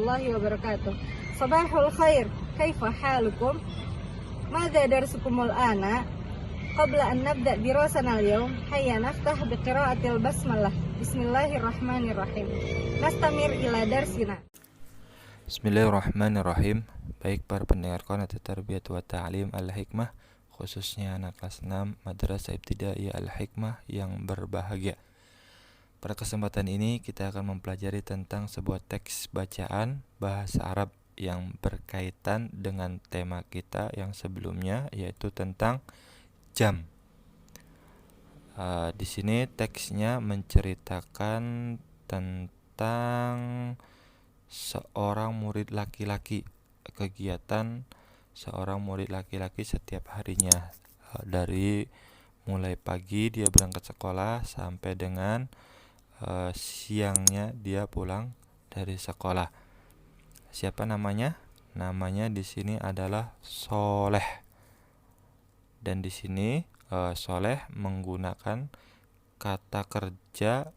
warahmatullahi wabarakatuh. Sabahul khair, kaifa halukum? Madza darsukumul ana? Qabla an nabda dirasana al-yawm, hayya naftah biqira'atil basmalah. Bismillahirrahmanirrahim. Nastamir ila darsina. Bismillahirrahmanirrahim. Baik para pendengar Qanat Tarbiyat wa Ta'lim Al-Hikmah, khususnya anak kelas 6 Madrasah Ibtidaiyah Al-Hikmah yang berbahagia. Pada kesempatan ini kita akan mempelajari tentang sebuah teks bacaan bahasa Arab yang berkaitan dengan tema kita yang sebelumnya, yaitu tentang jam. Di sini teksnya menceritakan tentang seorang murid laki-laki, kegiatan seorang murid laki-laki setiap harinya, dari mulai pagi dia berangkat sekolah sampai dengan siangnya dia pulang dari sekolah. Siapa namanya? Namanya di sini adalah Soleh. Dan di sini Soleh menggunakan kata kerja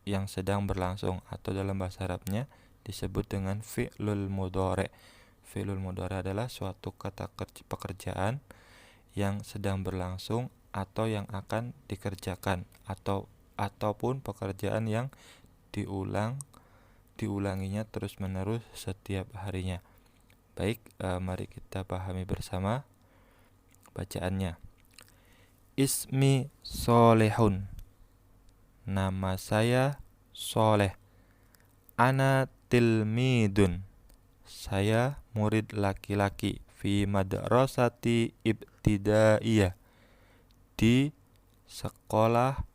yang sedang berlangsung, atau dalam bahasa Arabnya disebut dengan fi'lul mudhari'. Fi'lul mudhari' adalah suatu kata kerja pekerjaan yang sedang berlangsung atau yang akan dikerjakan, ataupun pekerjaan yang diulanginya terus-menerus setiap harinya. Baik, mari kita pahami bersama bacaannya. Ismi Solehun. Nama saya Soleh. Ana tilmidun. Saya murid laki-laki fi madrasati ibtidaiyah, di sekolah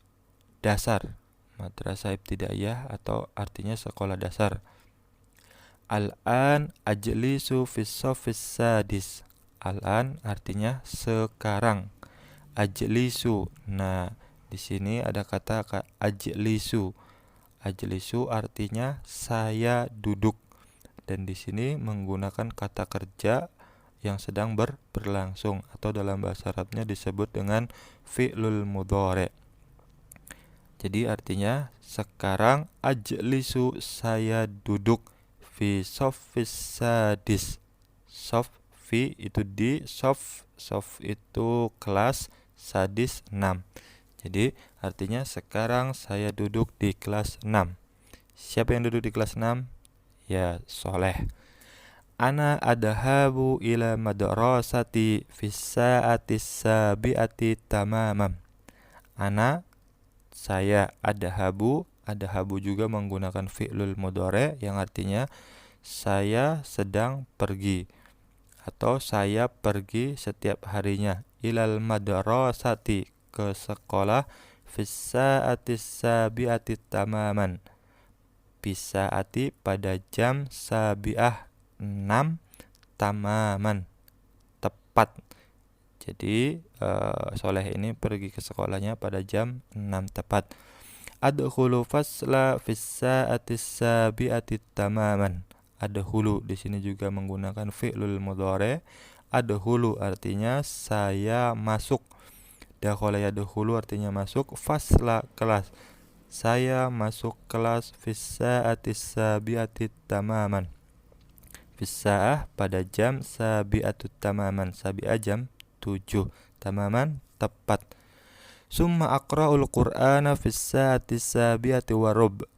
dasar. Madrasah ibtidaiyah atau artinya sekolah dasar. Al-an ajlisu fis safis sadis. Al-an artinya sekarang. Ajlisu. Nah, di sini ada kata ajlisu. Ajlisu artinya saya duduk. Dan di sini menggunakan kata kerja yang sedang berlangsung, atau dalam bahasa Arabnya disebut dengan fi'lul mudhari'. Jadi artinya sekarang ajlisu, saya duduk, fi soffis sadis. Sof fi itu di, sof itu kelas, sadis 6. Jadi artinya sekarang saya duduk di kelas 6. Siapa yang duduk di kelas 6? Ya, Soleh. Ana adhabu ila madrasati fi sa'ati sabi'ati tamamam. Saya adhabu juga menggunakan fi'lul mudhari' yang artinya saya sedang pergi, atau saya pergi setiap harinya, ilal madrasati, ke sekolah, fis sa'ati sabi'ati tamaman, bisaati, pada jam, sabi'ah 6, tamaman tepat. Jadi Soleh ini pergi ke sekolahnya pada jam 6 tepat. Adkhulu fasla fis sa'ati sabi'ati tamaman. Adkhulu di sini juga menggunakan fi'lul mudhari'. Adkhulu artinya saya masuk. Dakhala yadkhulu artinya masuk. Fasla kelas. Saya masuk kelas fis sa'ati sabi'ati tamaman. Fis sa'ah pada jam, sabi'atut tamaman, sabi'ah jam 7, tamaman tepat. Summa aqra'ul Qur'ana fis sa'ati sabi'ati warub.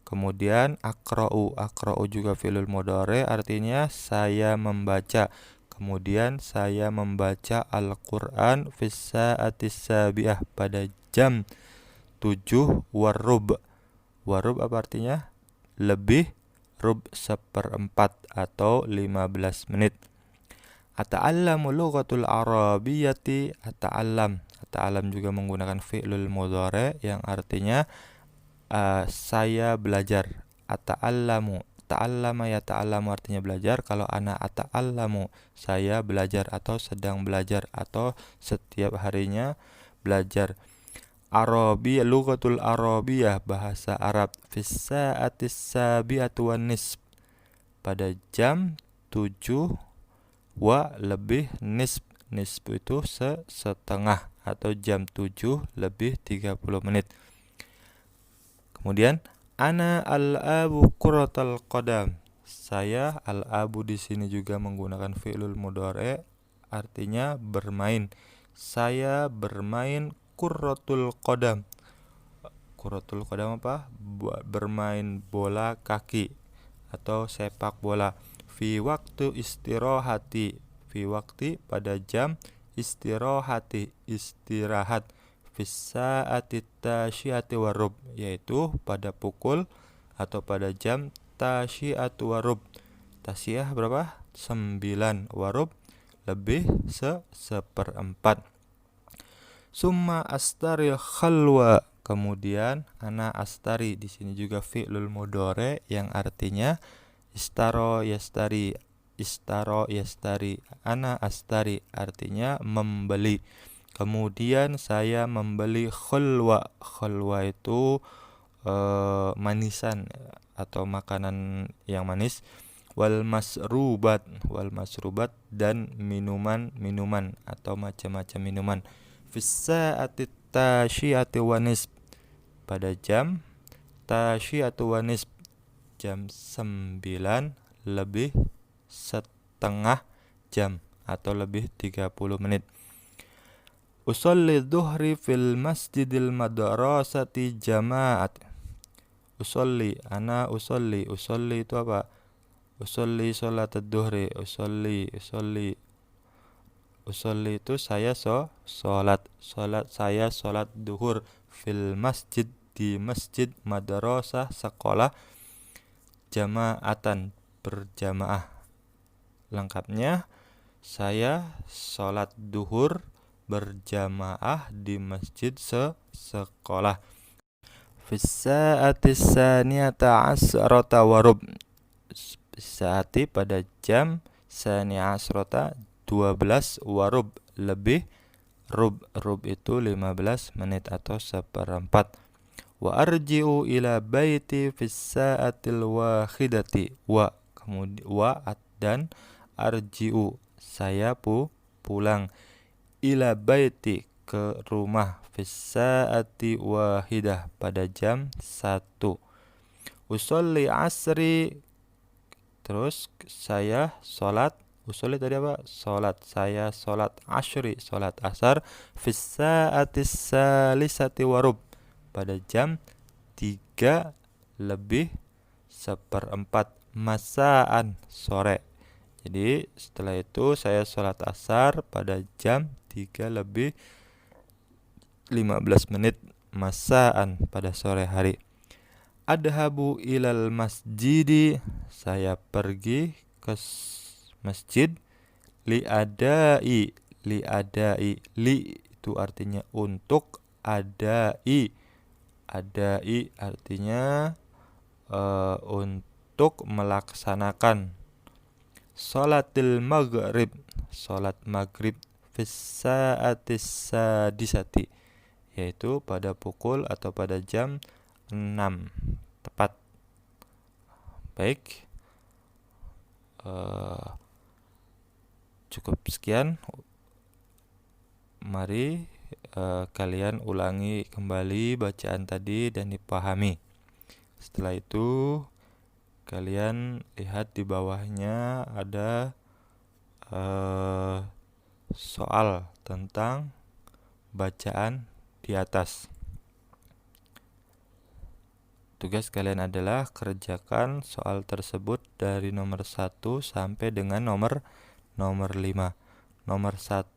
Kemudian aqra'u juga fi'lul mudhari', artinya saya membaca. Kemudian saya membaca Al-Qur'an fis sa'ati sabi'ah, pada jam 7 warub. Warub apa artinya? Lebih, rub 1/4 atau 15 menit. Ata'allamu lughatul arabiyyati. Ata'allam juga menggunakan fi'lul mudhari' yang artinya saya belajar. Ata'allamu, ta'allama ya ta'allamu artinya belajar. Kalau ana ata'allamu, saya belajar atau sedang belajar atau setiap harinya belajar. Arabi, lughatul arabiyyah, bahasa Arab, fis sa'atis sabi'atu wan nisf, pada jam 7 wa lebih nisf. Nisf itu setengah atau jam 7 lebih 30 menit. Kemudian ana al'abu kuratal qadam. Saya al-abu di sini juga menggunakan fi'lul mudhari', artinya bermain. Saya bermain kurratul qadam. Kurratul qadam apa? Bermain bola kaki atau sepak bola. Fi waktu istirahati. Fi waktu pada jam istirahati, istirahat. Fi sa'ati tasyiyati warub, yaitu pada pukul atau pada jam tasyiatu warub. Tasyiyah berapa? 9, warub lebih seperempat. Summa astari khalwa, kemudian ana astari di sini juga fi'lul mudhari yang artinya istaro yastari. Istaro yastari, ana astari artinya membeli. Kemudian saya membeli khulwa. Khulwa itu manisan atau makanan yang manis. Wal masrubat dan minuman atau macam-macam minuman. Fis-sa'ati tasyiyati wa nisb, pada jam tasyiyatu wa nisb, jam 9 lebih setengah jam atau lebih 30 menit. Usolli dhuhri fil masjidil madrasati jama'at. Usolli, ana usolli. Usolli itu apa? Usolli sholat ad-dhuhri. Usolli itu saya sholat saya sholat duhur fil masjid, di masjid, madrasah sekolah, jama'atan berjamaah. Lengkapnya, saya sholat duhur berjamaah di masjid sekolah. Fis-sa'ati saniyata asrata warub, saati pada jam sani asrota 12 warub lebih rub itu 15 menit atau seperempat. Wa arji'u ila baiti fis sa'atil wakhidati, kemudian dan arji'u saya pulang, ila baiti ke rumah, fis sa'ati wahidah pada jam 1. Usolli asri, terus saya sholat. Usolli tadi apa? Sholat. Saya sholat asyri, sholat asar. Fis sa'atis salisati warub, pada jam 3 lebih seperempat, masaan, sore. Jadi setelah itu saya sholat asar pada jam 3 lebih 15 menit, masaan, pada sore hari. Adhabu ilal masjidi, saya pergi ke masjid. Li'adai, li itu artinya untuk, adai artinya untuk melaksanakan. Sholatil maghrib, sholat maghrib. Fis sa'atis sadisati, yaitu pada pukul atau pada jam 6 tepat. Baik, cukup sekian. Mari kalian ulangi kembali bacaan tadi dan dipahami. Setelah itu kalian lihat di bawahnya ada soal tentang bacaan di atas. Tugas kalian adalah kerjakan soal tersebut dari nomor 1 sampai dengan nomor 5. Nomor 1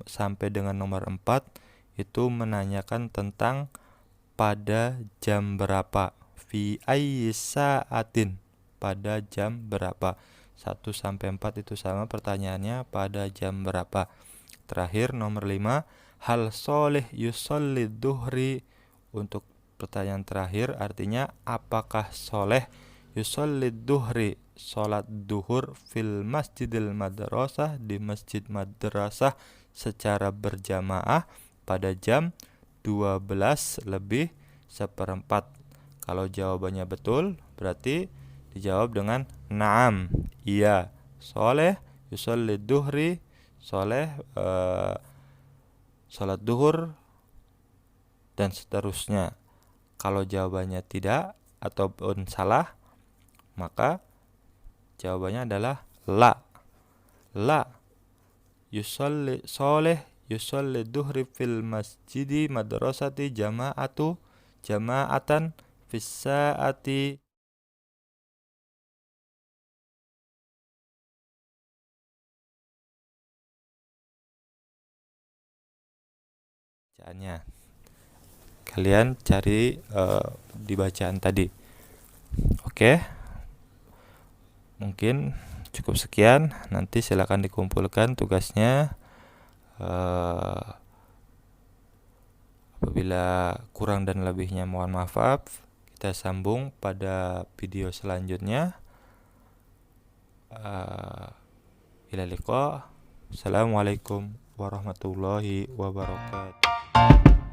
sampai dengan nomor 4 itu menanyakan tentang pada jam berapa. Fi ayyi sa'atin, pada jam berapa. 1 sampai 4 itu sama pertanyaannya, pada jam berapa. Terakhir nomor 5, hal soleh yusolli duhri. Untuk pertanyaan terakhir artinya apakah soleh yusolli duhri, sholat duhur, fil masjidil madrasah, di masjid madrasah secara berjamaah pada jam 12 lebih seperempat. Kalau jawabannya betul berarti dijawab dengan na'am, iya, soleh yusolli duhri, soleh sholat duhur, dan seterusnya. Kalau jawabannya tidak ataupun salah, maka Jawabannya adalah la. La. Yusolli soleh yusolli duhri fil masjidi madrasati jama'atan fis saati. Bacaannya kalian cari di bacaan tadi. Oke, mungkin cukup sekian. Nanti silakan dikumpulkan tugasnya. Apabila kurang dan lebihnya mohon maaf. Kita sambung pada video selanjutnya. Ila liqa. Assalamualaikum warahmatullahi wabarakatuh.